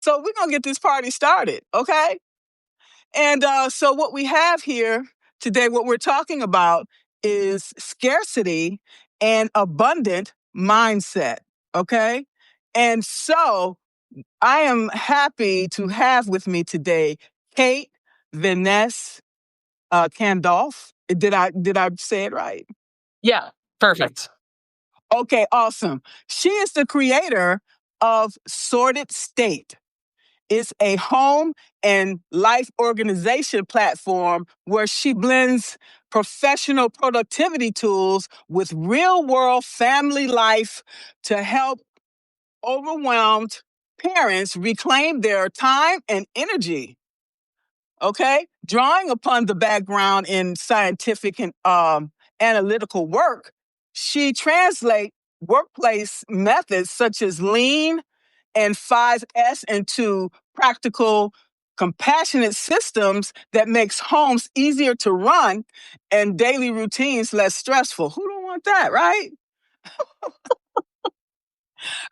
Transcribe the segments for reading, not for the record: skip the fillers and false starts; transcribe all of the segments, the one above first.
So we're going to get this party started, okay? And so what we have here today, what we're talking about is scarcity and abundant mindset, okay? And so I am happy to have with me today Kate Vanness-Kandoth. Did I say it right? Yeah, perfect. Okay, awesome. She is the creator of Sorted State. It's a home and life organization platform where she blends professional productivity tools with real world family life to help overwhelmed parents reclaim their time and energy. Okay? Drawing upon the background in scientific and analytical work, she translates workplace methods such as lean and 5S into practical, compassionate systems that makes homes easier to run and daily routines less stressful. Who don't want that, right?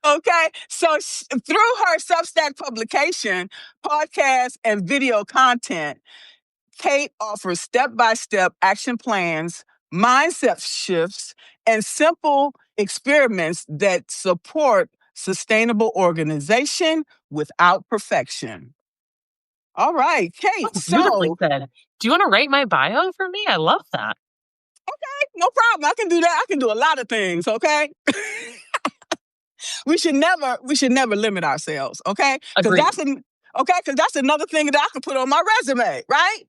Okay, so through her Substack publication, podcast, and video content, Kate offers step-by-step action plans, mindset shifts, and simple experiments that support sustainable organization without perfection. All right, Kate. That's beautifully So, said. Do you want to write my bio for me? I love that. no problem. I can do that. I can do a lot of things. Okay. we should never limit ourselves. Okay, because Agreed. that's another thing that I can put on my resume, right?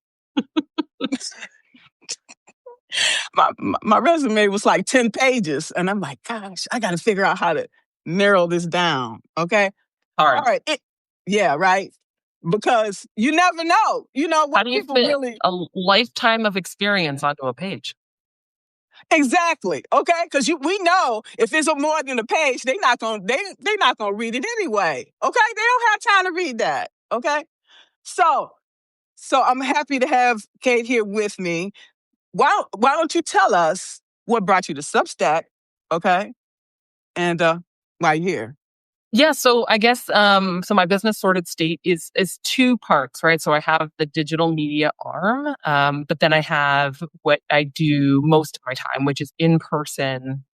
My resume was like 10 pages, and I'm like, gosh, I got to figure out how to narrow this down. Okay, Hard. all right, yeah, right. Because you never know. You know How what do you people fit really a lifetime of experience onto a page? exactly. Okay, because we know if it's more than a page, they're not gonna read it anyway. Okay, they don't have time to read that. Okay, so I'm happy to have Kate here with me. Why don't you tell us what brought you to Substack? Okay, and why you're here. Yeah, so I guess so my business Sorted State is two parts, right? So I have the digital media arm, but then I have what I do most of my time, which is in person,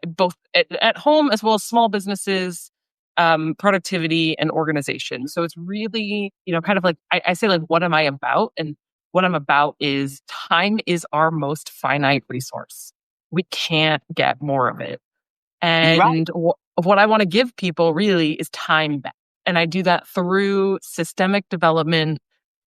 both at home as well as small businesses, productivity and organization. So it's really, kind of like I say, like, what am I about? And what I'm about is time is our most finite resource. We can't get more of it. Right. And what I want to give people really is time back. And I do that through systemic development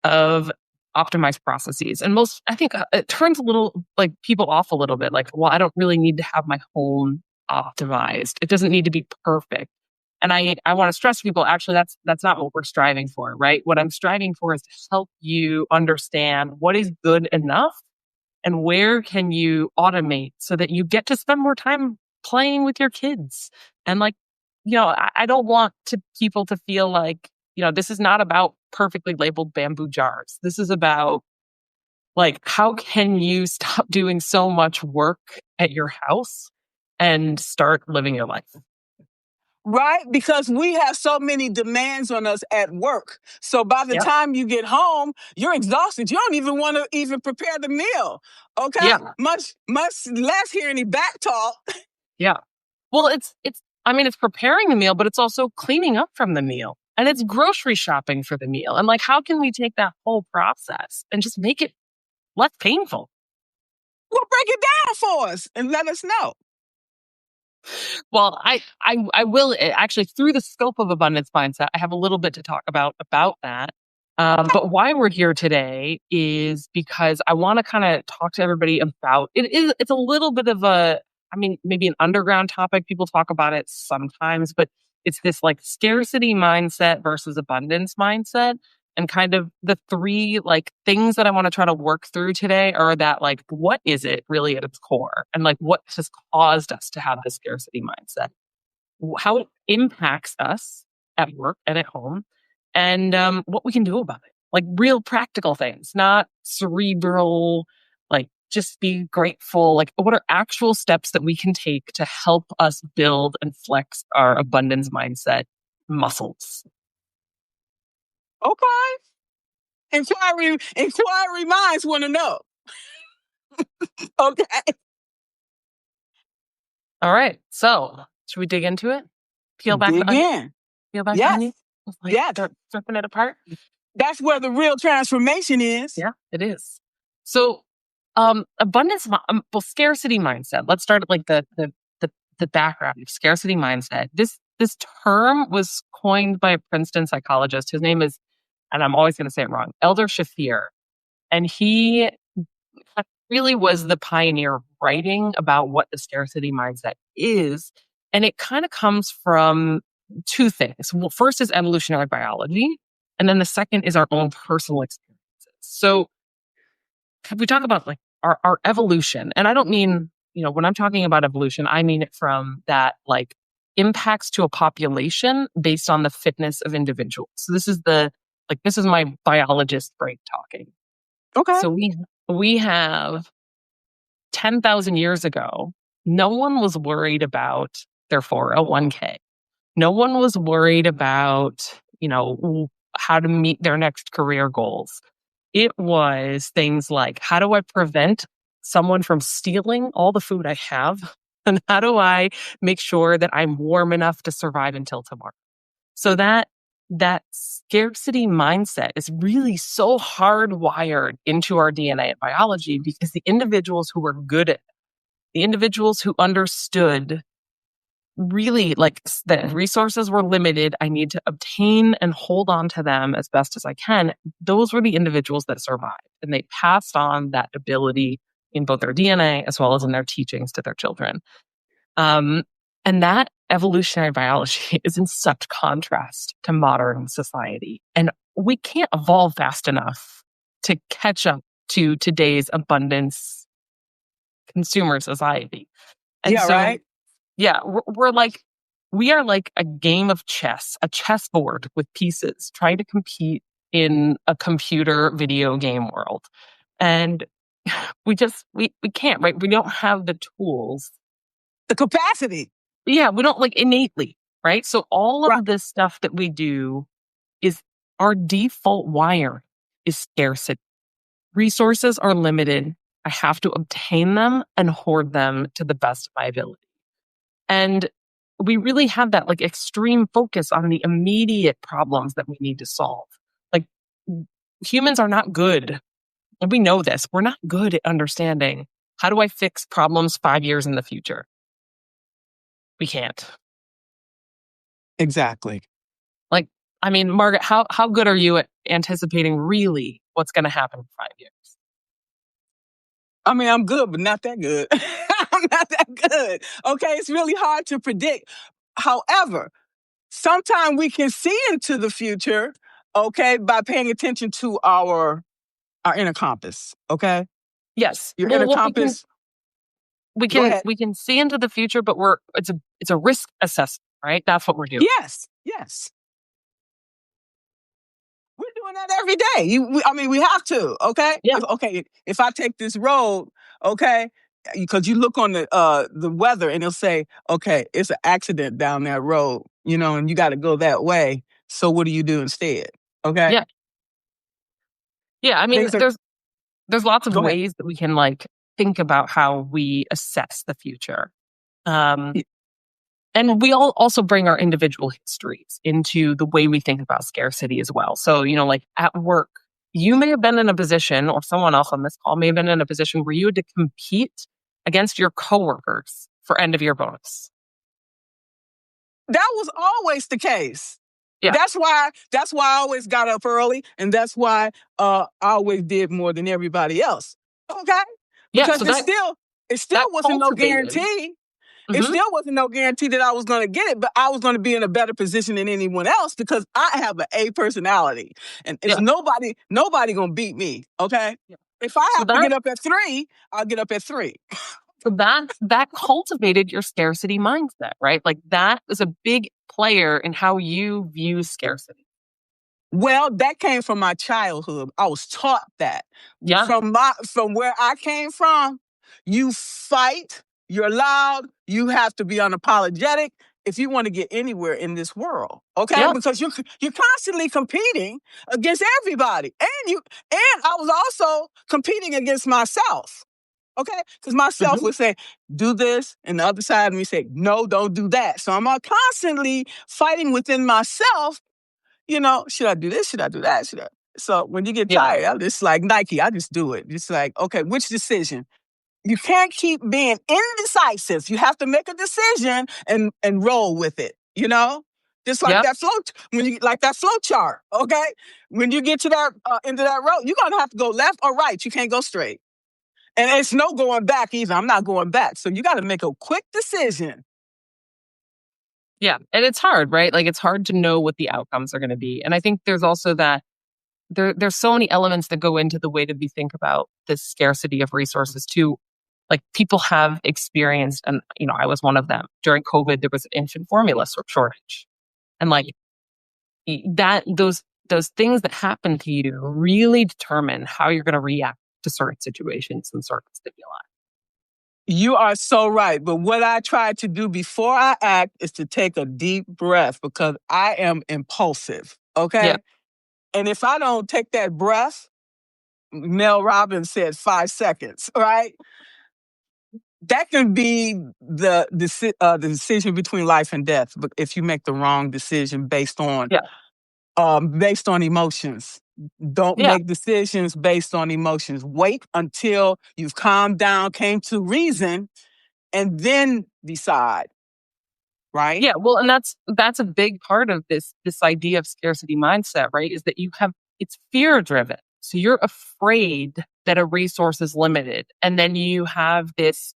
of optimized processes. And I think it turns a little like people off a little bit. Like, well, I don't really need to have my home optimized. It doesn't need to be perfect. And I want to stress people, actually, that's not what we're striving for, right? What I'm striving for is to help you understand what is good enough and where can you automate so that you get to spend more time playing with your kids. And like, I don't want people to feel like, this is not about perfectly labeled bamboo jars. This is about, like, how can you stop doing so much work at your house and start living your life? Right? Because we have so many demands on us at work. So by the Yep. time you get home, you're exhausted. You don't even want to even prepare the meal. Okay? Yeah. Much less hear any back talk. Yeah. Well, it's preparing the meal, but it's also cleaning up from the meal. And it's grocery shopping for the meal. And like, how can we take that whole process and just make it less painful? Well, break it down for us and let us know. Well, I will actually, through the scope of abundance mindset, I have a little bit to talk about that. But why we're here today is because I want to kind of talk to everybody about it. It's a little bit of maybe an underground topic. People talk about it sometimes, but it's this like scarcity mindset versus abundance mindset. And kind of the three like things that I want to try to work through today are that, like, what is it really at its core? And like, what has caused us to have the scarcity mindset? How it impacts us at work and at home, and what we can do about it. Like real practical things, not cerebral, like just be grateful. Like, what are actual steps that we can take to help us build and flex our abundance mindset muscles? Okay. Inquiry minds want to know. Okay. All right. So should we dig into it? Peel back the Dig onion? in. Peel back the Yes. onion? Just like Yes. start stripping it apart? That's where the real transformation is. Yeah, it is. So scarcity mindset. Let's start at like the background of scarcity mindset. This term was coined by a Princeton psychologist. His name is, and I'm always going to say it wrong, Elder Shafir. And he really was the pioneer of writing about what the scarcity mindset is. And it kind of comes from two things. Well, first is evolutionary biology, and then the second is our own personal experiences. So if we talk about like our evolution, and I don't mean, when I'm talking about evolution, I mean it from that like impacts to a population based on the fitness of individuals. So this is my biologist brain talking. Okay. So we have 10,000 years ago, no one was worried about their 401k. No one was worried about, how to meet their next career goals. It was things like, how do I prevent someone from stealing all the food I have? And how do I make sure that I'm warm enough to survive until tomorrow? So that scarcity mindset is really so hardwired into our DNA and biology, because the individuals who were good at it, the individuals who understood really like that resources were limited, I need to obtain and hold on to them as best as I can. Those were the individuals that survived, and they passed on that ability in both their DNA as well as in their teachings to their children. And that evolutionary biology is in such contrast to modern society. And we can't evolve fast enough to catch up to today's abundance consumer society. And Yeah, so, right. yeah, we are like a game of chess, a chessboard with pieces trying to compete in a computer video game world. And we can't, right? We don't have the tools. The capacity. Yeah, we don't like innately, right? So all Right. of this stuff that we do is our default wire is scarcity. Resources are limited. I have to obtain them and hoard them to the best of my ability. And we really have that like extreme focus on the immediate problems that we need to solve. Like humans are not good. And we know this. We're not good at understanding, how do I fix problems 5 years in the future? We can't. Exactly. Like, I mean, Margaret, how good are you at anticipating really what's going to happen in 5 years? I mean, I'm good, but not that good. I'm not that good. Okay, it's really hard to predict. However, sometimes we can see into the future, okay, by paying attention to our inner compass. Okay, Yes. your Well, inner compass. Go ahead. we can see into the future, but it's a risk assessment, right? That's what we're doing. Yes, yes. We're doing that every day. We have to. Okay. Yeah. If I take this road, okay, because you look on the weather and it'll say, okay, it's an accident down that road, and you got to go that way. So what do you do instead? Okay. Yeah. Yeah. I mean, there's lots of Go ahead. ways that we can like think about how we assess the future. And we all also bring our individual histories into the way we think about scarcity as well. So, like at work, you may have been in a position, or someone else on this call may have been in a position where you had to compete against your coworkers for end of year bonus. That was always the case. Yeah. That's why I always got up early, and that's why I always did more than everybody else. Okay? Because it still wasn't no guarantee. It still wasn't no guarantee that I was going to get it, but I was going to be in a better position than anyone else because I have an A personality, and it's nobody going to beat me. Okay? Yeah. If I have to get up at 3, I'll get up at 3. So that cultivated your scarcity mindset, right? Like that is a big player in how you view scarcity. Well, that came from my childhood. I was taught that. Yeah. From where I came from, you fight, you're loud, you have to be unapologetic, if you want to get anywhere in this world, okay? Yeah. Because you're constantly competing against everybody, and I was also competing against myself, okay? Because myself would say, do this, and the other side of me say, no, don't do that. So I'm constantly fighting within myself. Should I do this? Should I do that? So when you get tired, I'm just like Nike. I just do it. Just like, okay, which decision? You can't keep being indecisive. You have to make a decision and roll with it. Just like that flow chart. Okay, when you get to that end of that road, you're gonna have to go left or right. You can't go straight, and it's no going back either. I'm not going back. So you got to make a quick decision. Yeah, and it's hard, right? Like it's hard to know what the outcomes are going to be, and I think there's also that. There's so many elements that go into the way that we think about this scarcity of resources too. Like people have experienced, and I was one of them. During COVID, there was an infant formula shortage, and like those things that happen to you really determine how you're going to react to certain situations and certain stimuli. You are so right. But what I try to do before I act is to take a deep breath, because I am impulsive. Okay. Yeah. And if I don't take that breath, Mel Robbins said 5 seconds, right? That can be the decision between life and death. But if you make the wrong decision based on emotions, don't make decisions based on emotions. Wait until you've calmed down, came to reason, and then decide. Right? Yeah, well, and that's a big part of this idea of scarcity mindset, right? Is that it's fear driven. So you're afraid that a resource is limited, and then you have this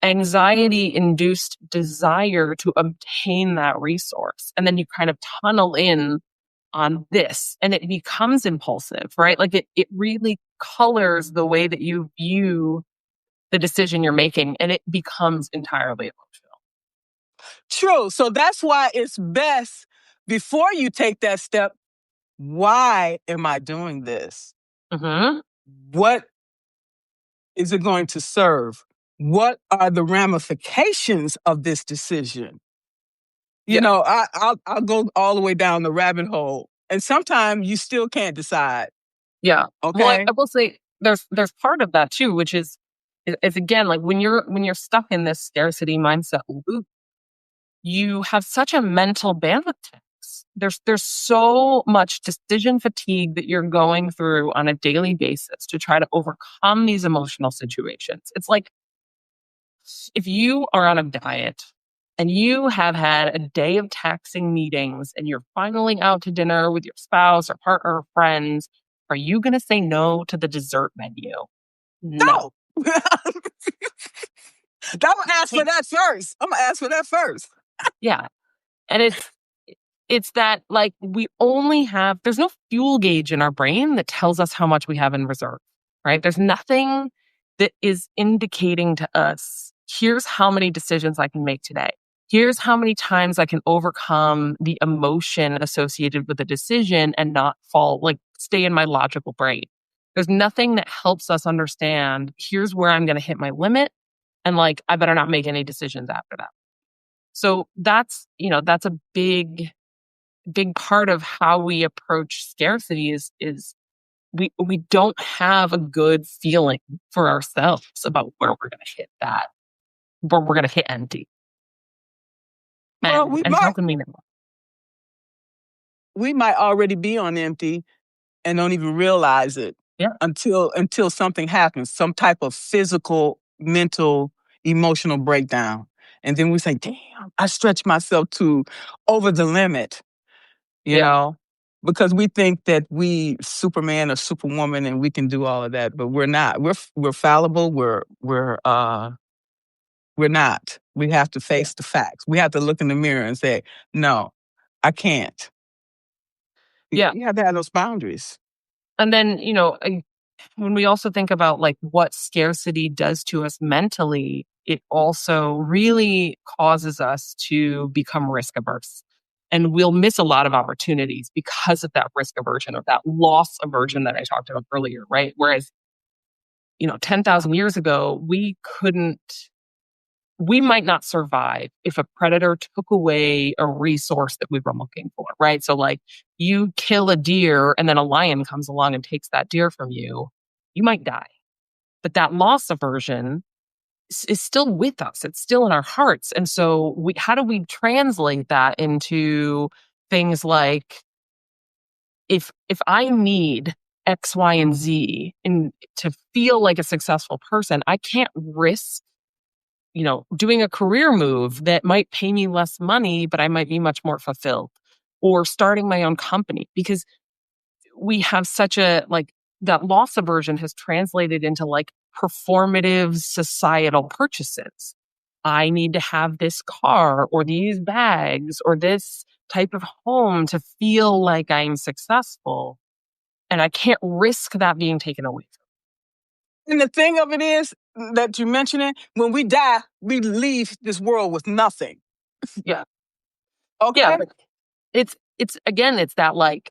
anxiety induced desire to obtain that resource, and then you kind of tunnel in on this, and it becomes impulsive, right? Like it really colors the way that you view the decision you're making, and it becomes entirely emotional. True. So that's why it's best, before you take that step, why am I doing this? What is it going to serve? What are the ramifications of this decision? I'll go all the way down the rabbit hole, and sometimes you still can't decide. Yeah. Okay. Well, I will say there's part of that too, which is again, like when you're stuck in this scarcity mindset loop, you have such a mental bandwidth tax. There's so much decision fatigue that you're going through on a daily basis to try to overcome these emotional situations. It's like if you are on a diet and you have had a day of taxing meetings and you're finally out to dinner with your spouse or partner or friends, are you going to say no to the dessert menu? No. I'm going to ask for that first. Yeah. And it's that like there's no fuel gauge in our brain that tells us how much we have in reserve, right? There's nothing that is indicating to us, here's how many decisions I can make today. Here's how many times I can overcome the emotion associated with a decision and not stay in my logical brain. There's nothing that helps us understand, here's where I'm going to hit my limit. And I better not make any decisions after that. So that's a big part of how we approach scarcity is we don't have a good feeling for ourselves about where we're going to hit that, where we're going to hit empty. Well, and how can we know? We might already be on empty and don't even realize it until something happens, some type of physical, mental, emotional breakdown. And then we say, damn, I stretched myself to over the limit, you know, because we think that we Superman or Superwoman and we can do all of that, but we're not. We're fallible. We're not. We have to face the facts. We have to look in the mirror and say, no, I can't. Yeah. You have to have those boundaries. And then, when we also think about what scarcity does to us mentally, it also really causes us to become risk averse. And we'll miss a lot of opportunities because of that risk aversion or that loss aversion that I talked about earlier, right? Whereas, 10,000 years ago, we couldn't we might not survive if a predator took away a resource that we were looking for, right? So like you kill a deer and then a lion comes along and takes that deer from you, you might die. But that loss aversion is still with us. It's still in our hearts. And so how do we translate that into things like if I need X, Y, and Z to feel like a successful person, I can't risk doing a career move that might pay me less money, but I might be much more fulfilled, or starting my own company, because we have such that loss aversion has translated into like performative societal purchases. I need to have this car or these bags or this type of home to feel like I'm successful. And I can't risk that being taken away from me. And the thing of it is that you mentioned it, when we die, we leave this world with nothing. Yeah. Okay. Yeah. It's again, it's that like,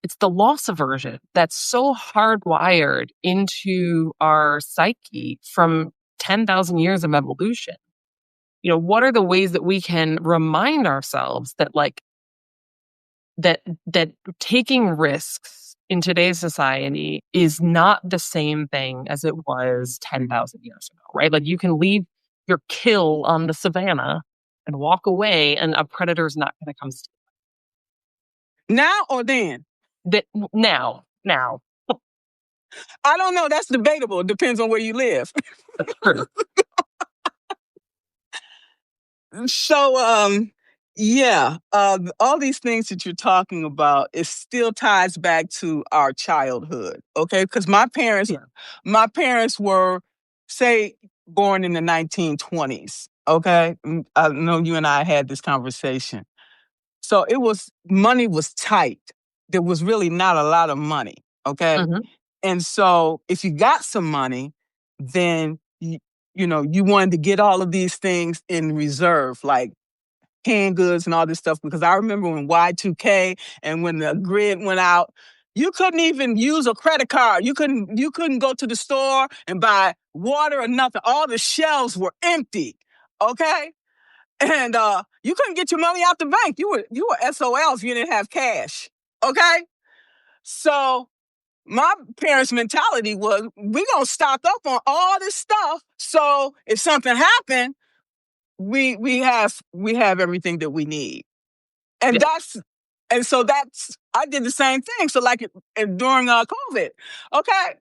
it's the loss aversion that's so hardwired into our psyche from 10,000 years of evolution. What are the ways that we can remind ourselves that that taking risks in today's society is not the same thing as it was 10,000 years ago, right? Like you can leave your kill on the savannah and walk away and a predator's not going to come steal Now or then? that. Now. I don't know. That's debatable. It depends on where you live. That's true. So, yeah, all these things that you're talking about, it still ties back to our childhood, okay? Because my parents were, say, born in the 1920s, okay? I know you and I had this conversation. So money was tight. There was really not a lot of money, okay? Mm-hmm. And so if you got some money, then you wanted to get all of these things in reserve, like canned goods and all this stuff. Because I remember when Y2K and when the grid went out, you couldn't even use a credit card. You couldn't go to the store and buy water or nothing. All the shelves were empty. Okay? And you couldn't get your money out the bank. You were SOL if you didn't have cash. Okay? So my parents' mentality was, we're going to stock up on all this stuff. So if something happened, we have everything that we need. And I did the same thing. So like during COVID, okay,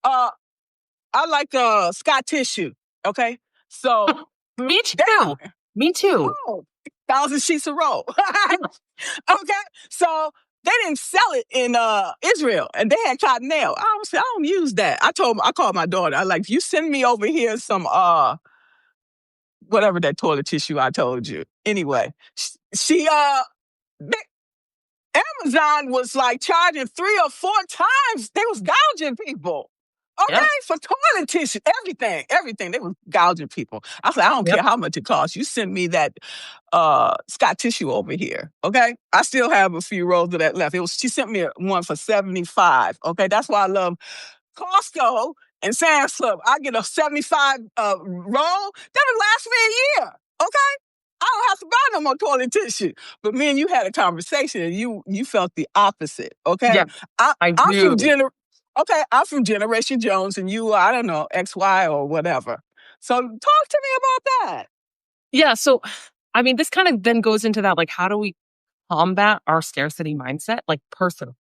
I like Scott tissue. Okay. So Me too. Oh, 1,000 sheets a roll. Okay. So they didn't sell it in Israel, and they had cottonelle. I don't use that. I called my daughter. I like, you send me over here some whatever that toilet tissue I told you. Anyway, she Amazon was like charging 3 or 4 times. They was gouging people. Okay, Yep. for toilet tissue, everything. They was gouging people. I said, I don't care how much it costs. You send me that Scott tissue over here. Okay, I still have a few rolls of that left. She sent me one for $75. Okay, that's why I love Costco and Sam's Club. I get a 75 roll. That would last me a year. Okay, I don't have to buy no more toilet tissue. But me and you had a conversation, and you felt the opposite. Okay, Yeah, I do. I'm from Generation Jones, and you, I don't know, XY or whatever. So talk to me about that. Yeah. So, I mean, this kind of then goes into that, like, how do we combat our scarcity mindset, like personally?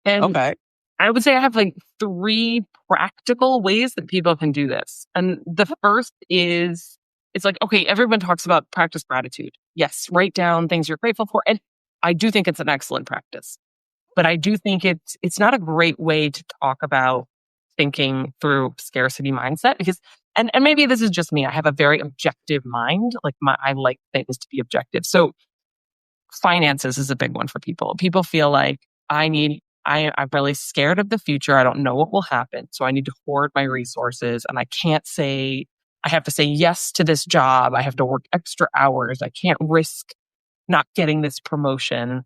And Okay. I would say I have like 3 practical ways that people can do this. And the first is, it's like, okay, everyone talks about practice gratitude. Yes, write down things you're grateful for. And I do think it's an excellent practice. But I do think it's not a great way to talk about thinking through scarcity mindset, because and maybe this is just me. I have a very objective mind. Like I like things to be objective. So finances is a big one for people. People feel like I'm really scared of the future. I don't know what will happen. So I need to hoard my resources, and I have to say yes to this job. I have to work extra hours. I can't risk not getting this promotion.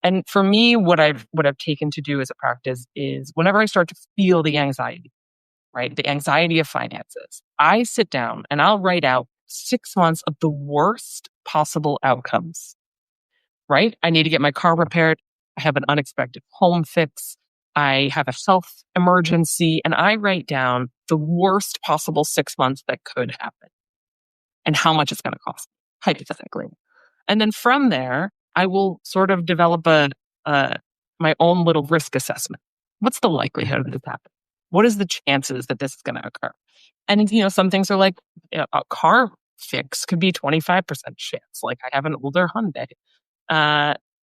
And for me, what I've taken to do as a practice is whenever I start to feel the anxiety, right? The anxiety of finances, I sit down and I'll write out 6 months of the worst possible outcomes, right? I need to get my car repaired. I have an unexpected home fix. I have a health emergency, and I write down the worst possible 6 months that could happen and how much it's going to cost, hypothetically. And then from there, I will sort of develop my own little risk assessment. What's the likelihood of this happening? What is the chances that this is going to occur? And, some things are like, a car fix could be 25% chance. Like, I have an older Hyundai.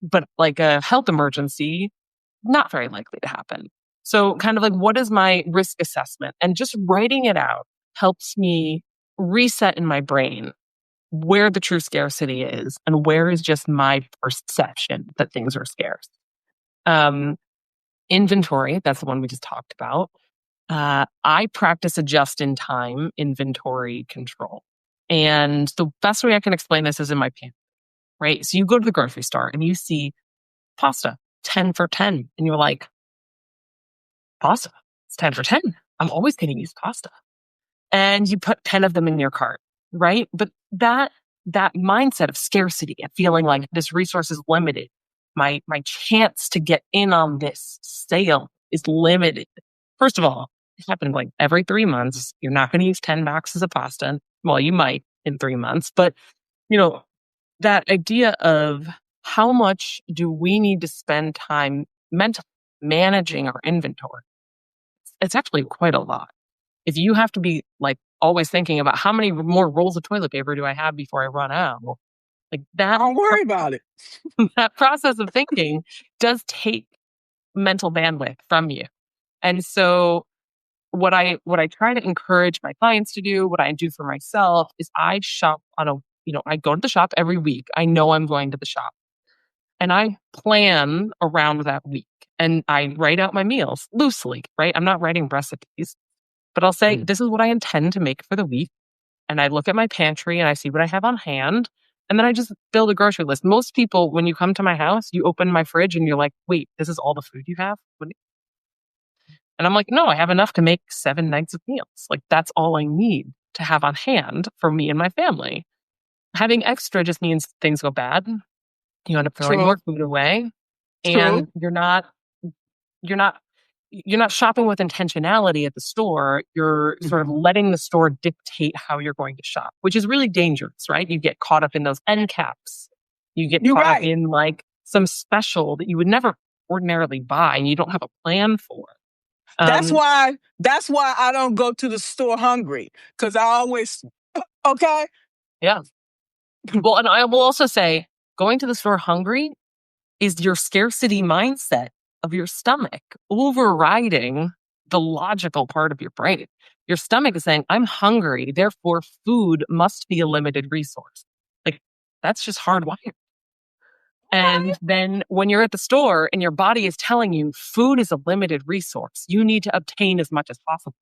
But like a health emergency, not very likely to happen. So kind of like, what is my risk assessment? And just writing it out helps me reset in my brain where the true scarcity is and where is just my perception that things are scarce. Inventory, that's the one we just talked about. I practice a just-in-time inventory control. And the best way I can explain this is in my pantry, right? So you go to the grocery store and you see pasta, 10 for 10. And you're like, pasta, it's 10 for 10. I'm always going to use pasta. And you put 10 of them in your cart, right? But that mindset of scarcity and feeling like this resource is limited, my chance to get in on this sale is limited. First of all, it happens like every 3 months. You're not going to use 10 boxes of pasta. Well, you might in 3 months, but that idea of how much do we need to spend time mentally managing our inventory? It's actually quite a lot. If you have to be like always thinking about how many more rolls of toilet paper do I have before I run out, like that. Don't worry about it. That process of thinking does take mental bandwidth from you. And so what I try to encourage my clients to do, what I do for myself is I shop I go to the shop every week. I know I'm going to the shop and I plan around that week and I write out my meals loosely, right? I'm not writing recipes, but I'll say, this is what I intend to make for the week. And I look at my pantry and I see what I have on hand. And then I just build a grocery list. Most people, when you come to my house, you open my fridge and you're like, wait, this is all the food you have? And I'm like, no, I have enough to make 7 nights of meals. Like, that's all I need to have on hand for me and my family. Having extra just means things go bad. You end up throwing more food away. And you're not shopping with intentionality at the store. You're sort of letting the store dictate how you're going to shop, which is really dangerous, right? You get caught up in those end caps. You get caught up in like some special that you would never ordinarily buy and you don't have a plan for. That's why I don't go to the store hungry, because I always, okay? Yeah. Well, and I will also say, going to the store hungry is your scarcity mindset of your stomach overriding the logical part of your brain. Your stomach is saying, I'm hungry, therefore food must be a limited resource. Like, that's just hardwired. And then when you're at the store and your body is telling you food is a limited resource, you need to obtain as much as possible.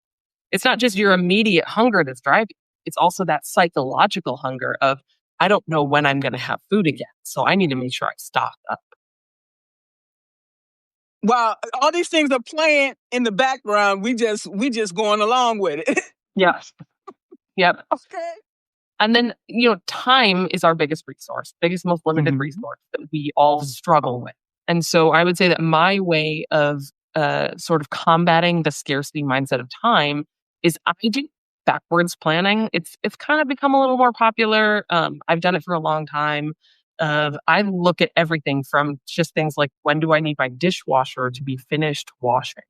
It's not just your immediate hunger that's driving. It's also that psychological hunger of, I don't know when I'm going to have food again, so I need to make sure I stock up. Well, all these things are playing in the background. We just going along with it. Yes. Yep. Okay. And then, time is our biggest resource, biggest, most limited resource that we all struggle with. And so I would say that my way of sort of combating the scarcity mindset of time is I do backwards planning. It's kind of become a little more popular. I've done it for a long time. I look at everything from just things like, when do I need my dishwasher to be finished washing,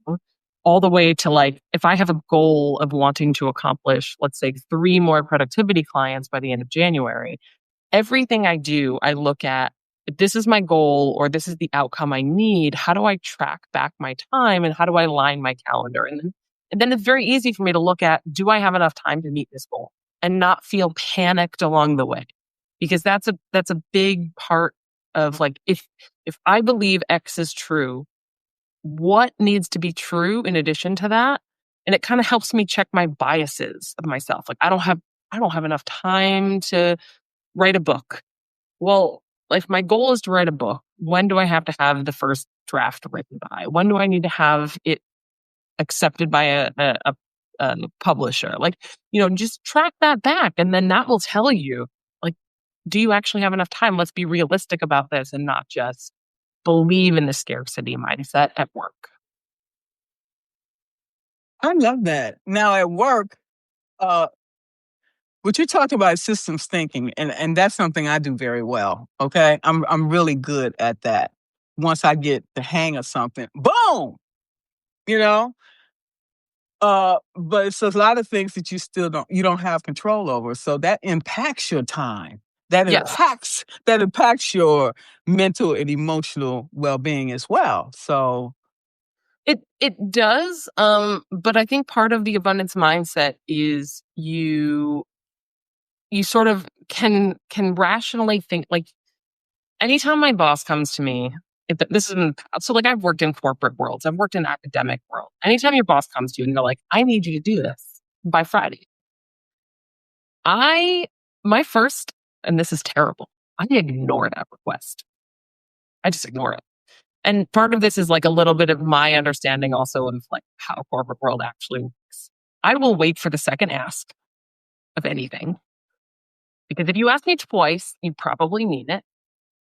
all the way to like, if I have a goal of wanting to accomplish, let's say 3 more productivity clients by the end of January, everything I do, I look at, if this is my goal or this is the outcome I need, how do I track back my time and how do I line my calendar? And then it's very easy for me to look at, do I have enough time to meet this goal and not feel panicked along the way? Because that's a big part of like, if I believe X is true, what needs to be true in addition to that? And it kind of helps me check my biases of myself. Like, I don't have enough time to write a book. Well, if my goal is to write a book, when do I have to have the first draft written by? When do I need to have it accepted by a publisher. Like, just track that back, and then that will tell you, like, do you actually have enough time? Let's be realistic about this and not just believe in the scarcity mindset at work. I love that. Now at work, what you're talking about is systems thinking, and that's something I do very well. Okay, I'm really good at that. Once I get the hang of something, boom, you know. But it's a lot of things that you don't have control over. So that impacts your time. Yes. That impacts your mental and emotional well-being as well. So It does, but I think part of the abundance mindset is you sort of can rationally think, like, anytime my boss comes to me, this is so, like, I've worked in corporate worlds, I've worked in academic world. Anytime your boss comes to you and they're like, I need you to do this by Friday, my first, and this is terrible, I ignore that request. I just ignore it. And part of this is like a little bit of my understanding also of like how corporate world actually works. I will wait for the second ask of anything, because if you ask me twice, you probably mean it.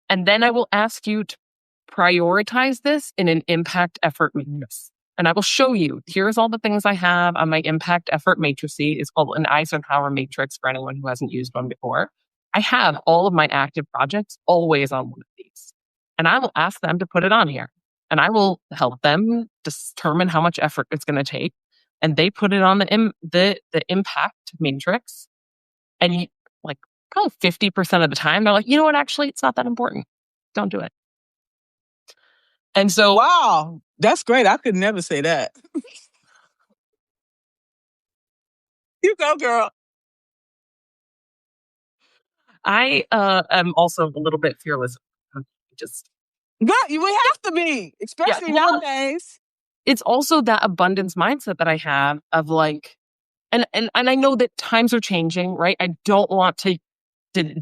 And then I will ask you to prioritize this in an impact effort matrix. And I will show you, here's all the things I have on my impact effort matrix. It's called an Eisenhower matrix for anyone who hasn't used one before. I have all of my active projects always on one of these. And I will ask them to put it on here. And I will help them determine how much effort it's going to take. And they put it on the impact matrix. And like probably 50% of the time, they're like, you know what, actually, it's not that important. Don't do it. And so, wow, that's great. I could never say that. You go, girl. I am also a little bit fearless. Just God, we have to be, especially nowadays. It's also that abundance mindset that I have of like, and I know that times are changing, right? I don't want to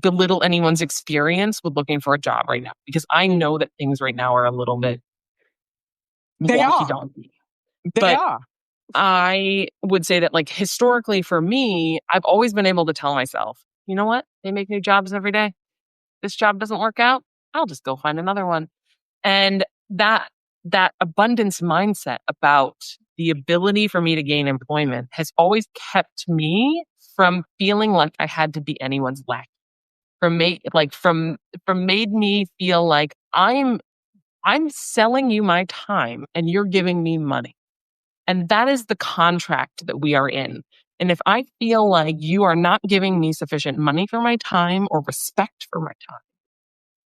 belittle anyone's experience with looking for a job right now, because I know that things right now are a little bit wonky-donkey. They are. I would say that, like, historically for me, I've always been able to tell myself, you know what? They make new jobs every day. This job doesn't work out, I'll just go find another one. And that abundance mindset about the ability for me to gain employment has always kept me from feeling like I had to be anyone's lackey. From made me feel like I'm selling you my time and you're giving me money. And that is the contract that we are in. And if I feel like you are not giving me sufficient money for my time or respect for my time,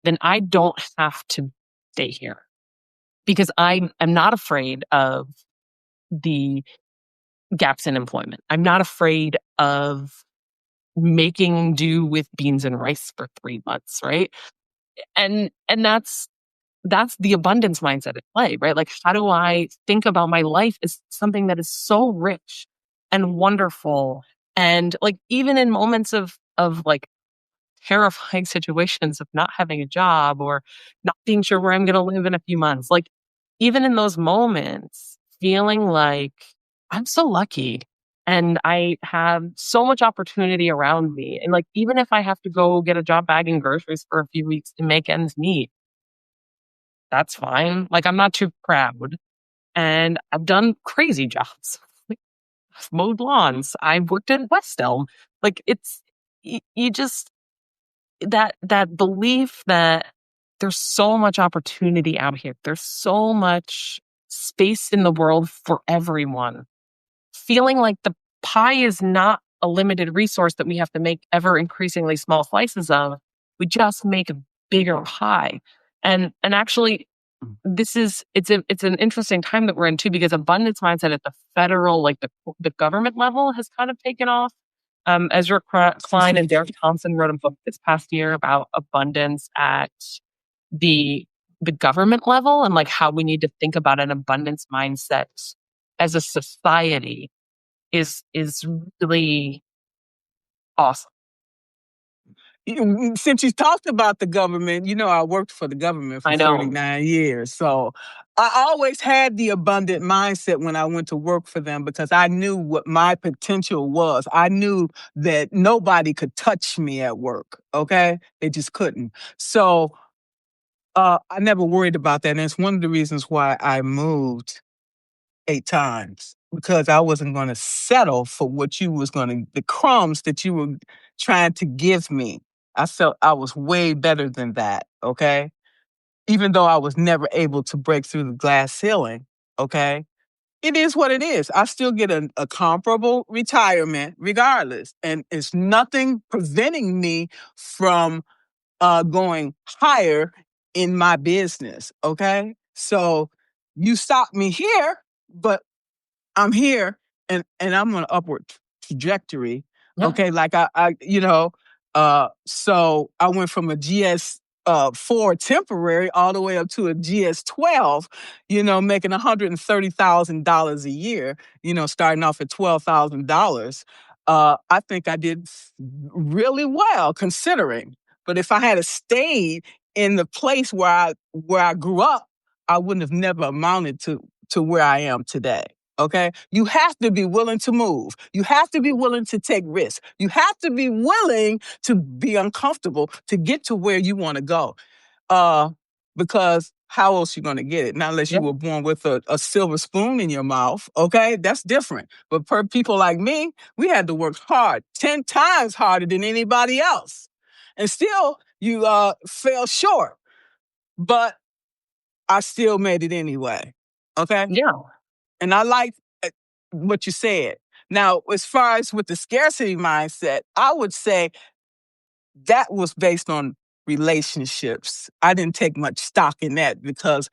then I don't have to stay here, because I am not afraid of the gaps in employment. I'm not afraid of making do with beans and rice for 3 months, right? And that's the abundance mindset at play, right? Like, how do I think about my life as something that is so rich and wonderful? And like, even in moments of like terrifying situations of not having a job or not being sure where I'm going to live in a few months, like, even in those moments, feeling like I'm so lucky and I have so much opportunity around me. And like, even if I have to go get a job bagging groceries for a few weeks to make ends meet, that's fine. Like, I'm not too proud. And I've done crazy jobs. Like, I've mowed lawns. I've worked at West Elm. Like, it's, you just, that belief that there's so much opportunity out here. There's so much space in the world for everyone. Feeling like the pie is not a limited resource that we have to make ever increasingly small slices of. We just make a bigger pie. And actually, it's an interesting time that we're in too, because abundance mindset at the federal, like the government level, has kind of taken off. Ezra Klein and Derek Thompson wrote a book this past year about abundance at the government level, and like how we need to think about an abundance mindset as a society is really awesome. since you talked about the government, I worked for the government for I know. 39 years. So I always had the abundant mindset when I went to work for them because I knew what my potential was. I knew that nobody could touch me at work. Okay. They just couldn't. So I never worried about that. And it's one of the reasons why I moved 8 times because I wasn't going to settle for what the crumbs that you were trying to give me. I felt I was way better than that. Okay. Even though I was never able to break through the glass ceiling. Okay. It is what it is. I still get a comparable retirement regardless. And it's nothing preventing me from going higher in my business. Okay. So you stopped me here, but I'm here and I'm on an upward trajectory. Yeah. Okay. Like so I went from a GS 4 temporary all the way up to a GS 12, making $130,000 a year, starting off at $12,000. I think I did really well considering. But if I had stayed in the place where I grew up, I wouldn't have never amounted to where I am today. Okay. You have to be willing to move. You have to be willing to take risks. You have to be willing to be uncomfortable to get to where you want to go. Because how else you going to get it? Not unless you were born with a silver spoon in your mouth. Okay. That's different. But per people like me, we had to work hard, 10 times harder than anybody else. And still you fell short. But I still made it anyway. Okay. Yeah. And I like what you said. Now, as far as with the scarcity mindset, I would say that was based on relationships. I didn't take much stock in that because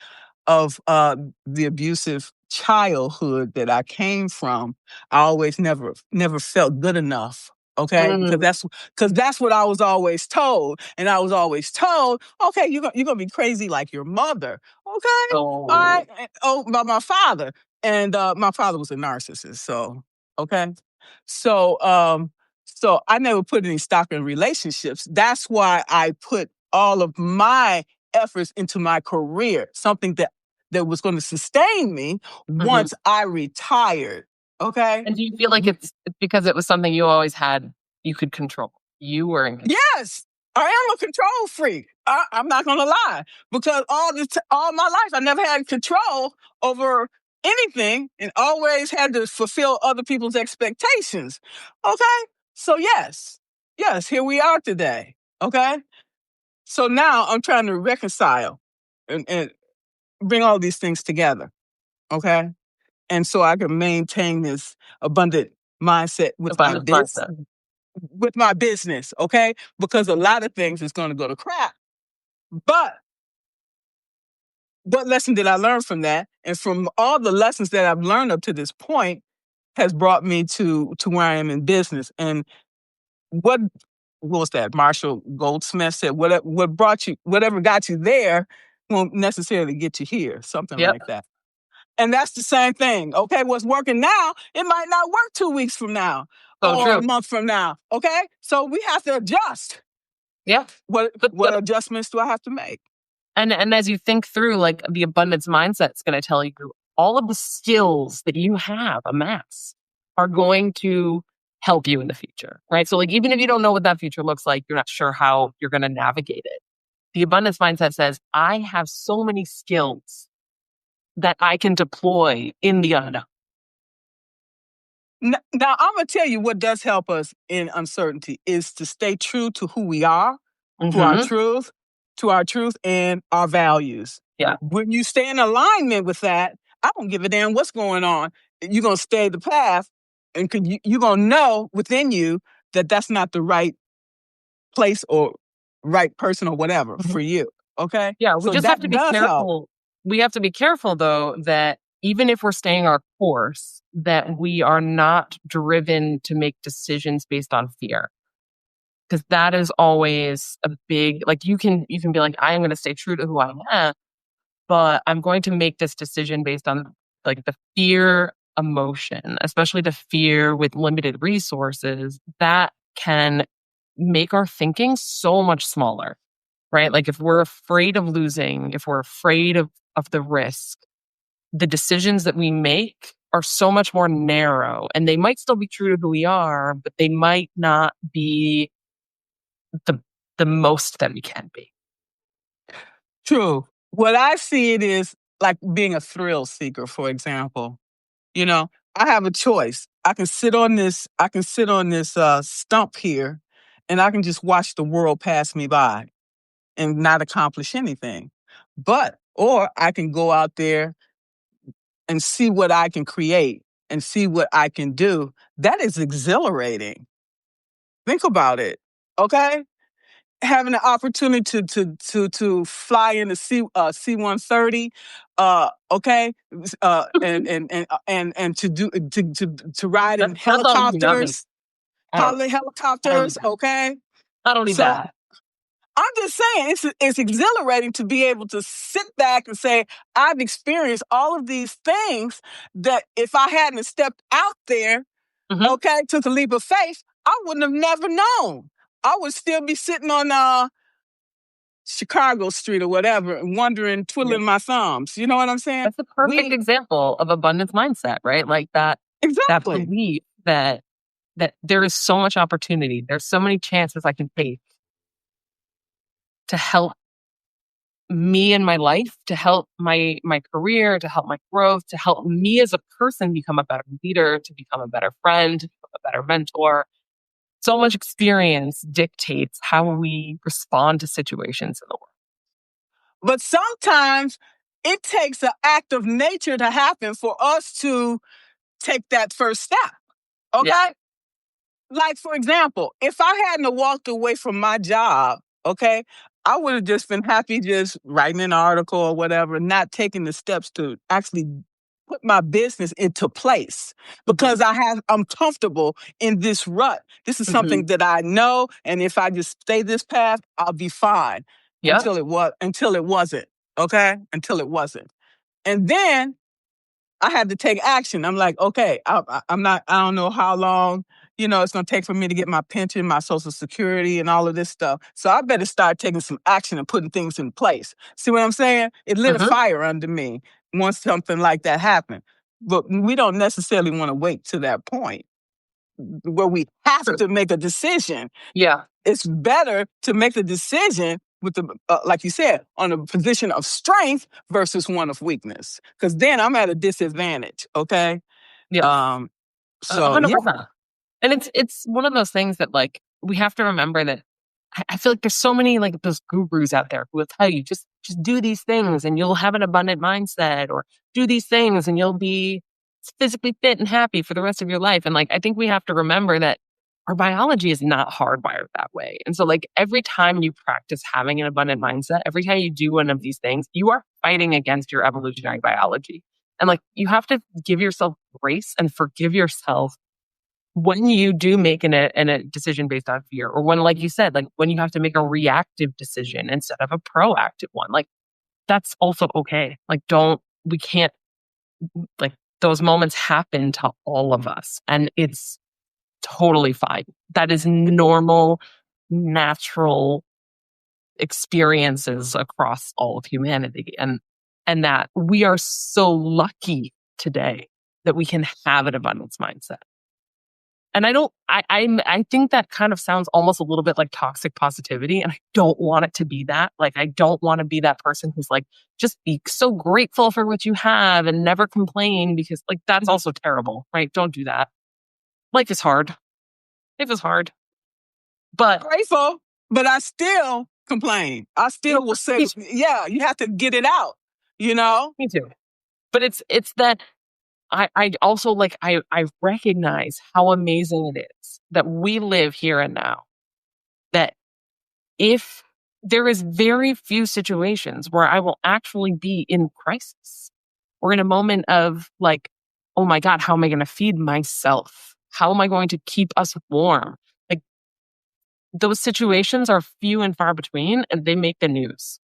of the abusive childhood that I came from. I always never felt good enough. Okay, because that's what I was always told, and I was always told, okay, you're gonna be crazy like your mother. Okay, all right. By my father, and my father was a narcissist. So okay, so I never put any stock in relationships. That's why I put all of my efforts into my career, something that was going to sustain me once I retired. Okay. And do you feel like it's because it was something you always had, you could control? You were in control. Yes, I am a control freak. I'm not going to lie, because all my life I never had control over anything and always had to fulfill other people's expectations. Okay, so yes, here we are today. Okay, so now I'm trying to reconcile and bring all these things together. Okay, and so I can maintain this abundant mindset with Abundant mindset. with my business, okay? Because a lot of things is going to go to crap. But what lesson did I learn from that? And from all the lessons that I've learned up to this point has brought me to where I am in business. And what was that? Marshall Goldsmith said, whatever got you there won't necessarily get you here, something like that. And that's the same thing. Okay, what's working now, it might not work 2 weeks from now or a month from now. Okay, so we have to adjust. Yeah. What adjustments do I have to make? And as you think through, like, the abundance mindset is going to tell you all of the skills that you have amassed are going to help you in the future, right? So, like, even if you don't know what that future looks like, you're not sure how you're going to navigate it. The abundance mindset says, I have so many skills that I can deploy in the unknown. Now, I'm going to tell you what does help us in uncertainty is to stay true to who we are, to our truth and our values. Yeah. When you stay in alignment with that, I don't give a damn what's going on. You're going to stay the path, and you're going to know within you that that's not the right place or right person or whatever for you. Okay? Yeah, we just have to be careful. Help. We have to be careful, though, that even if we're staying our course, that we are not driven to make decisions based on fear. Because that is always a big, like, you can be like, I am going to stay true to who I am, but I'm going to make this decision based on, like, the fear emotion, especially the fear with limited resources, that can make our thinking so much smaller, right? Like if we're afraid of losing, if we're afraid of the risk, the decisions that we make are so much more narrow, and they might still be true to who we are, but they might not be the most that we can be. True. What I see it is like being a thrill seeker, for example. You know, I have a choice. I can sit on this stump here and I can just watch the world pass me by and not accomplish anything. Or I can go out there and see what I can create and see what I can do. That is exhilarating. Think about it. Okay? Having the opportunity to fly in the C-130, okay, and to ride in That's all nothing. helicopters, okay. I don't need So that. I'm just saying it's exhilarating to be able to sit back and say I've experienced all of these things that if I hadn't stepped out there, okay, took a leap of faith, I wouldn't have never known. I would still be sitting on Chicago Street or whatever, and wondering, twiddling my thumbs. You know what I'm saying? That's a perfect example of abundance mindset, right? Like that Exactly. belief that there is so much opportunity. There's so many chances I can take to help me in my life, to help my career, to help my growth, to help me as a person become a better leader, to become a better friend, a better mentor. So much experience dictates how we respond to situations in the world. But sometimes it takes an act of nature to happen for us to take that first step. Okay? Yeah. Like, for example, if I hadn't walked away from my job, okay, I would have just been happy just writing an article or whatever, not taking the steps to actually put my business into place because I'm comfortable in this rut. This is something that I know, and if I just stay this path, I'll be fine. Until it wasn't. Okay? Until it wasn't. And then I had to take action. I'm like, okay, I don't know how long, it's going to take for me to get my pension, my Social Security, and all of this stuff. So I better start taking some action and putting things in place. See what I'm saying? It lit a fire under me once something like that happened. But we don't necessarily want to wait to that point where we have to make a decision. Yeah. It's better to make the decision with like you said, on a position of strength versus one of weakness. Because then I'm at a disadvantage. Okay. Yeah. So 100%. And it's one of those things that like we have to remember that I feel like there's so many like those gurus out there who will tell you just do these things and you'll have an abundant mindset, or do these things and you'll be physically fit and happy for the rest of your life. And like I think we have to remember that our biology is not hardwired that way. And so like every time you practice having an abundant mindset, every time you do one of these things, you are fighting against your evolutionary biology. And like you have to give yourself grace and forgive yourself when you do make a decision based on fear, or when, like you said, like when you have to make a reactive decision instead of a proactive one. Like that's also okay. Like we can't, like those moments happen to all of us, and it's totally fine. That is normal, natural experiences across all of humanity. And that we are so lucky today that we can have an abundance mindset. And I think that kind of sounds almost a little bit like toxic positivity. And I don't want it to be that. Like, I don't want to be that person who's like, just be so grateful for what you have and never complain, because like, that's also terrible, right? Don't do that. Life is hard. Life is hard. But grateful, but I still complain. I still will say, yeah, you have to get it out, Me too. But it's that I also like, I recognize how amazing it is that we live here and now. That if there is very few situations where I will actually be in crisis or in a moment of like, oh my God, how am I going to feed myself? How am I going to keep us warm? Like those situations are few and far between, and they make the news.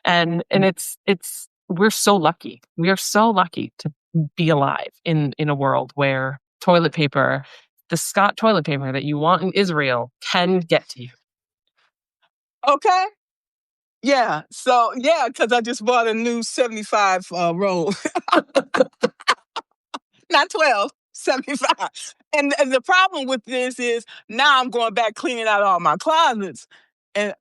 And it's we're so lucky. We are so lucky to be alive in a world where toilet paper, the Scott toilet paper that you want in Israel can get to you. Okay. Yeah. So, yeah, because I just bought a new 75 roll. Not 12, 75. And the problem with this is now I'm going back cleaning out all my closets. And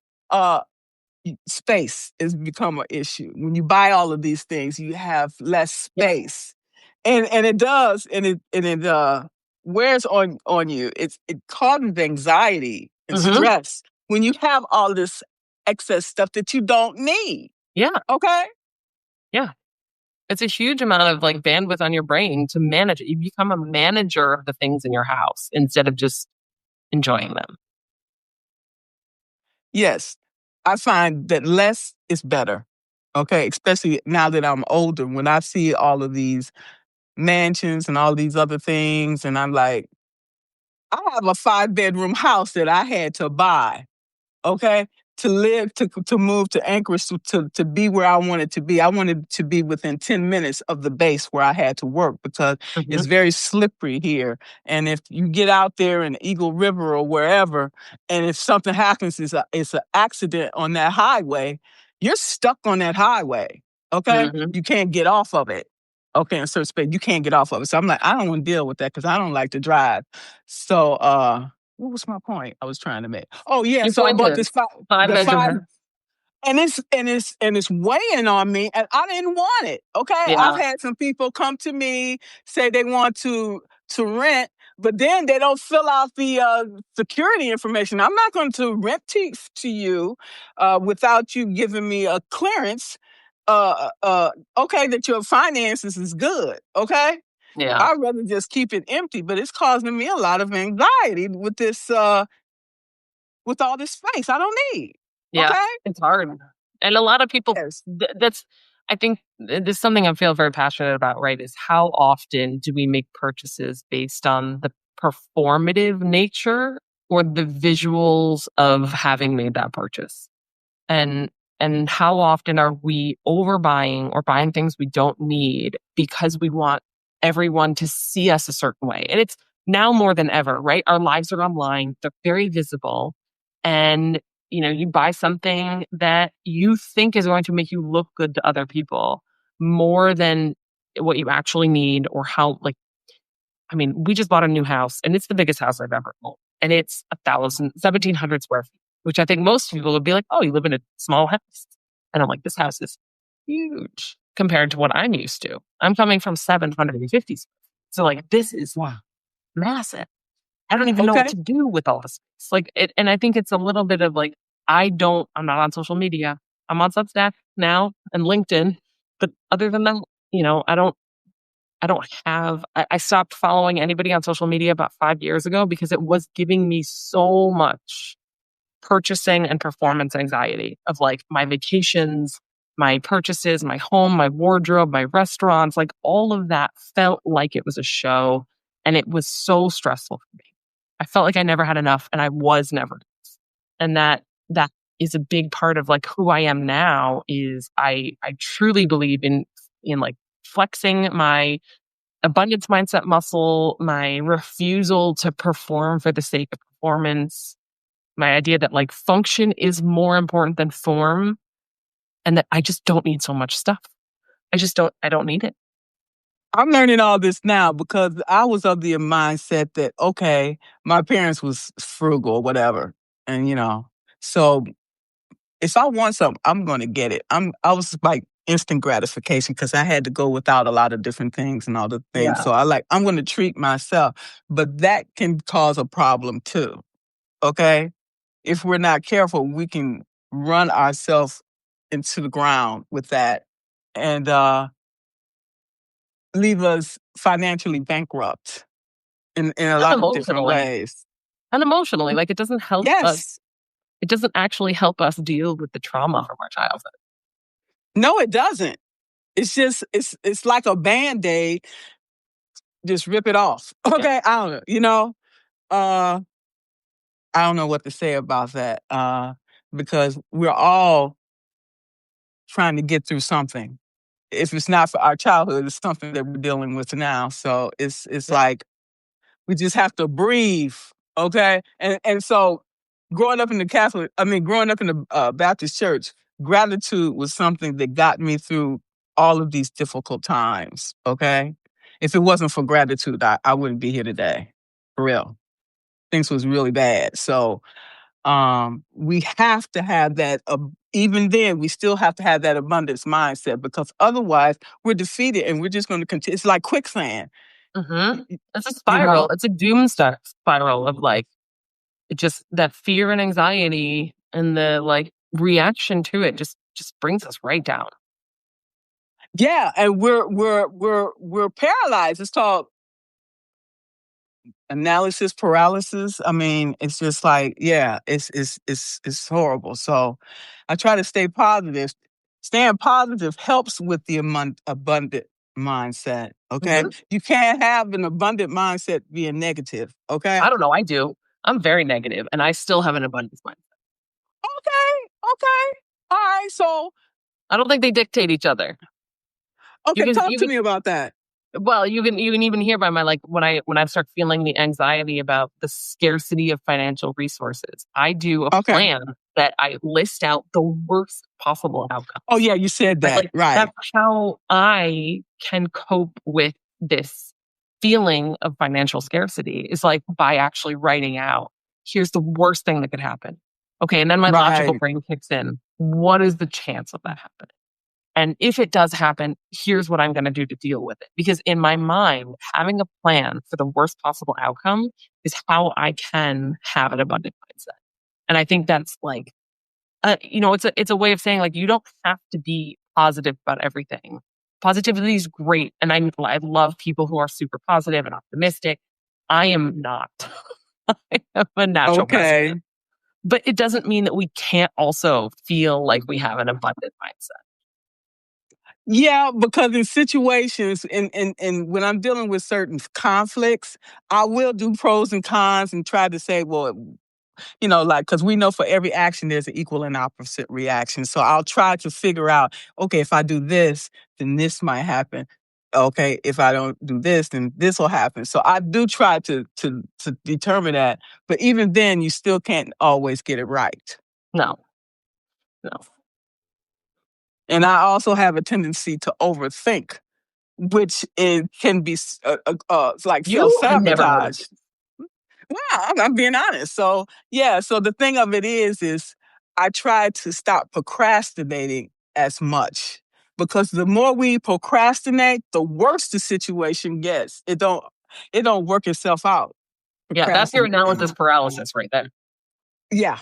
space has become an issue. When you buy all of these things, you have less space. And it does, and it wears on you. It causes anxiety and stress when you have all this excess stuff that you don't need. Yeah. Okay? Yeah. It's a huge amount of like bandwidth on your brain to manage it. You become a manager of the things in your house instead of just enjoying them. Yes. I find that less is better. Okay? Especially now that I'm older, when I see all of these mansions and all these other things, and I'm like, I have a 5-bedroom house that I had to buy, okay, to live, to move to Anchorage, to be where I wanted to be. I wanted to be within 10 minutes of the base where I had to work because it's very slippery here. And if you get out there in Eagle River or wherever, and if something happens, it's an accident on that highway, you're stuck on that highway, okay? You can't get off of it. Okay, in a certain space, you can't get off of it. So I'm like, I don't want to deal with that because I don't like to drive. So, what was my point I was trying to make? Oh yeah, so I bought this five, and it's weighing on me, and I didn't want it. Okay, Yeah. I've had some people come to me say they want to rent, but then they don't fill out the security information. I'm not going to rent to you without you giving me a clearance. Okay, that your finances is good. Okay. Yeah. I'd rather just keep it empty, but it's causing me a lot of anxiety with this, with all this space I don't need. Yeah, okay? it's hard. And a lot of people, Yes. I think this is something I feel very passionate about, right? Is how often do we make purchases based on the performative nature or the visuals of having made that purchase? And how often are we overbuying or buying things we don't need because we want everyone to see us a certain way? And it's now more than ever, right? Our lives are online, they're very visible. And you buy something that you think is going to make you look good to other people more than what you actually need or how, like, I mean, we just bought a new house and it's the biggest house I've ever owned. And it's 1,700 square feet, which I think most people would be like, oh, you live in a small house. And I'm like, this house is huge compared to what I'm used to. I'm coming from 750. So like, this is massive. I don't even know what to do with all this. It's like it, and I think it's a little bit of like, I'm not on social media. I'm on Substack now and LinkedIn. But other than that, I stopped following anybody on social media about 5 years ago because it was giving me so much purchasing and performance anxiety of like my vacations, my purchases, my home, my wardrobe, my restaurants, like all of that felt like it was a show. And it was so stressful for me. I felt like I never had enough and I was never enough. And that is a big part of like who I am now is I truly believe in like flexing my abundance mindset muscle, my refusal to perform for the sake of performance, my idea that like function is more important than form, and that I just don't need so much stuff. I don't need it. I'm learning all this now because I was of the mindset that, okay, my parents was frugal or whatever. And, so if I want something, I'm going to get it. I was like instant gratification because I had to go without a lot of different things and all the things. Yeah. So I'm going to treat myself, but that can cause a problem too. Okay. If we're not careful, we can run ourselves into the ground with that and leave us financially bankrupt in a lot of different ways. And emotionally, like it doesn't help us. It doesn't actually help us deal with the trauma from our childhood. No, it doesn't. It's just, it's like a Band-Aid. Just rip it off. Okay, yeah. I don't know. I don't know what to say about that because we're all trying to get through something. If it's not for our childhood, it's something that we're dealing with now. So it's like We just have to breathe. Okay. And so growing up in the Baptist church, gratitude was something that got me through all of these difficult times. Okay. If it wasn't for gratitude, I wouldn't be here today. For real. Things was really bad. So we have to have that, even then, we still have to have that abundance mindset, because otherwise we're defeated and we're just going to continue. It's like quicksand. It's a You spiral. know? It's a doomsday spiral of like, just that fear and anxiety and the like reaction to it just brings us right down. Yeah, and we're paralyzed. It's called analysis paralysis. I mean, it's just like, yeah, it's horrible. So I try to stay positive. Staying positive helps with the abundant mindset. Okay, you can't have an abundant mindset being negative. Okay, I don't know. I do. I'm very negative, and I still have an abundance mindset. okay, all right. So I don't think they dictate each other. okay, talk to me about that. Well, you can even hear by my, like, when I start feeling the anxiety about the scarcity of financial resources, I do a Okay. plan that I list out the worst possible outcomes. Oh yeah, you said that. Right. That's how I can cope with this feeling of financial scarcity, is like by actually writing out, here's the worst thing that could happen. Okay, and then my logical brain kicks in. What is the chance of that happening? And if it does happen, here's what I'm going to do to deal with it. Because in my mind, having a plan for the worst possible outcome is how I can have an abundant mindset. And I think that's like, it's a way of saying, like, you don't have to be positive about everything. Positivity is great. And I love people who are super positive and optimistic. I am not. I am a natural pessimist. But it doesn't mean that we can't also feel like we have an abundant mindset. Yeah, because in situations, and when I'm dealing with certain conflicts, I will do pros and cons and try to say, well, because we know for every action, there's an equal and opposite reaction. So I'll try to figure out, okay, if I do this, then this might happen. Okay, if I don't do this, then this will happen. So I do try to determine that. But even then, you still can't always get it right. No. And I also have a tendency to overthink, which can be like self-sabotage. Yeah, I'm being honest. So yeah, so the thing of it is I try to stop procrastinating as much, because the more we procrastinate, the worse the situation gets. It don't work itself out. Yeah, that's your analysis paralysis right there. Yeah.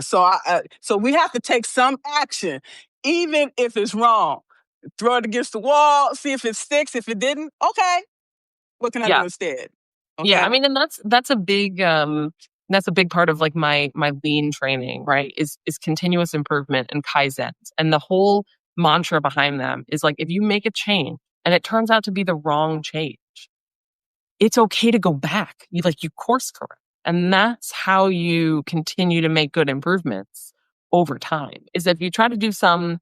So we have to take some action, even if it's wrong. Throw it against the wall, see if it sticks. If it didn't, okay, what can I do instead? Okay? Yeah, I mean, and that's a big part of like my lean training, right? Is continuous improvement and kaizens, and the whole mantra behind them is like, if you make a change and it turns out to be the wrong change, it's okay to go back. You course correct, and that's how you continue to make good improvements over time. Is if you try to do some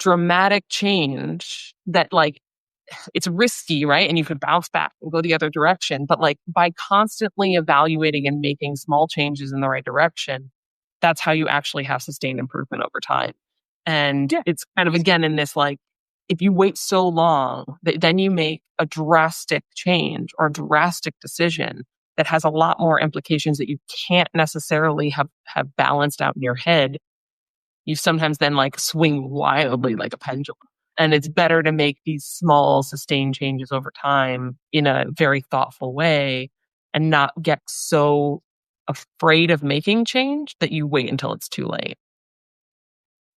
dramatic change that, like, it's risky, right? And you could bounce back and go the other direction. But like, by constantly evaluating and making small changes in the right direction, that's how you actually have sustained improvement over time. And it's kind of, again, in this, like, if you wait so long, then you make a drastic change or a drastic decision that has a lot more implications that you can't necessarily have balanced out in your head. You sometimes then like swing wildly like a pendulum. And it's better to make these small, sustained changes over time in a very thoughtful way and not get so afraid of making change that you wait until it's too late.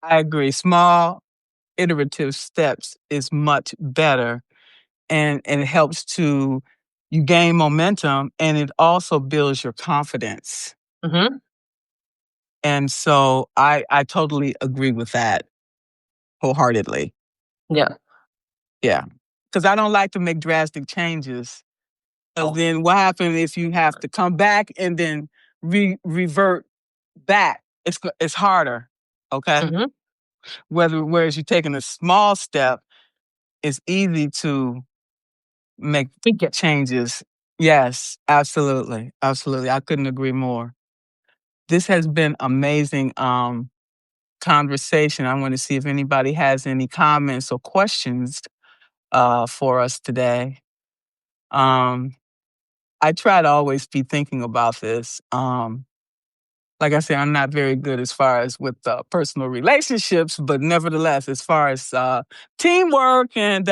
I agree. Small, iterative steps is much better, and it helps you gain momentum, and it also builds your confidence. Mm-hmm. And so I totally agree with that wholeheartedly. Yeah. Because I don't like to make drastic changes. So then what happens if you have to come back and then revert back? It's harder, okay? Mm-hmm. Whereas you're taking a small step, it's easy to make changes Yes, absolutely. Absolutely. I couldn't agree more. This has been amazing conversation. I want to see if anybody has any comments or questions for us today. I try to always be thinking about this. Like I say, I'm not very good as far as with personal relationships, but nevertheless, as far as teamwork and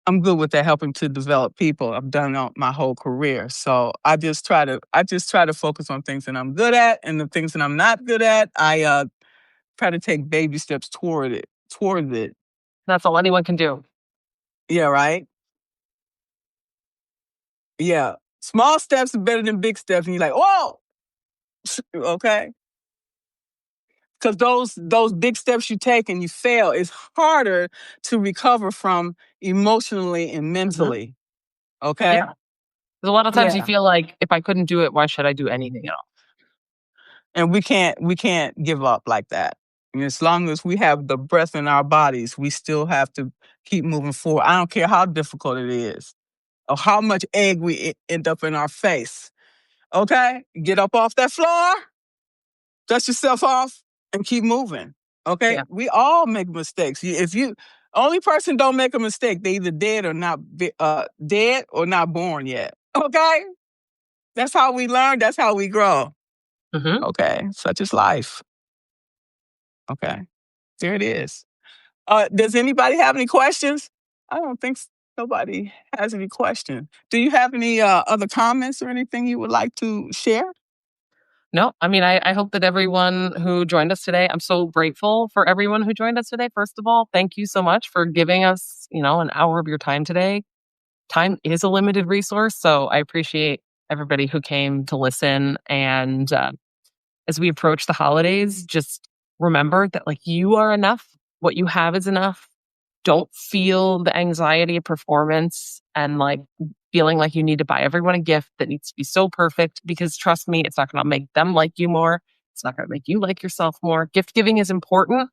I'm good with that, helping to develop people. I've done it my whole career, so I just try to focus on things that I'm good at, and the things that I'm not good at, I try to take baby steps toward it. Towards it. That's all anyone can do. Yeah, right. Yeah, small steps are better than big steps, and you're like, whoa, okay. Because those big steps you take and you fail, it's harder to recover from emotionally and mentally. Okay. Yeah. There's a lot of times you Yeah. feel like, if I couldn't do it, why should I do anything else? And we can't give up like that. And as long as we have the breath in our bodies, we still have to keep moving forward. I don't care how difficult it is or how much egg we end up in our face. Okay? Get up off that floor, dust yourself off, and keep moving. Okay? Yeah. We all make mistakes. If you only person don't make a mistake, they either dead or not born yet. Okay? That's how we learn, that's how we grow. Mm-hmm. Okay? Such is life. Okay. There it is. Does anybody have any questions? I don't think nobody has any questions. Do you have any other comments or anything you would like to share? No, I mean, I hope that everyone who joined us today, I'm so grateful for everyone who joined us today. First of all, thank you so much for giving us, an hour of your time today. Time is a limited resource, so I appreciate everybody who came to listen. And as we approach the holidays, just remember that you are enough. What you have is enough. Don't feel the anxiety of performance and feeling like you need to buy everyone a gift that needs to be so perfect, because trust me, it's not going to make them like you more. It's not going to make you like yourself more. Gift giving is important,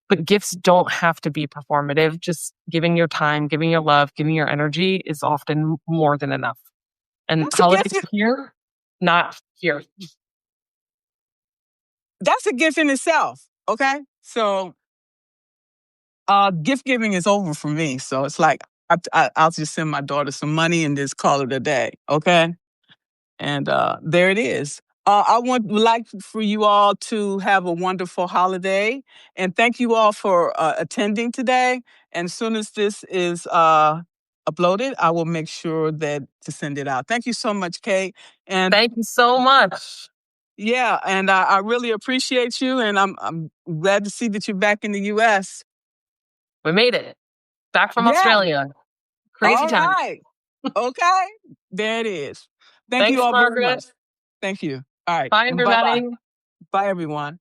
but gifts don't have to be performative. Just giving your time, giving your love, giving your energy is often more than enough. And That's a holidays gift. are here, not here. That's a gift in itself. Okay. So gift giving is over for me. So it's like I'll just send my daughter some money and just call it a day. Okay. And there it is. I would like for you all to have a wonderful holiday. And thank you all for attending today. And as soon as this is uploaded, I will make sure to send it out. Thank you so much, Kate. And Thank you so much. yeah, and I really appreciate you. And I'm glad to see that you're back in the U.S. We made it. Back from Yeah. Australia. Crazy All time. right. Okay. There it is. Thank you Thanks, all very Margaret. much. Thank you. All right. Bye, And bye-bye. everybody. Bye, everyone.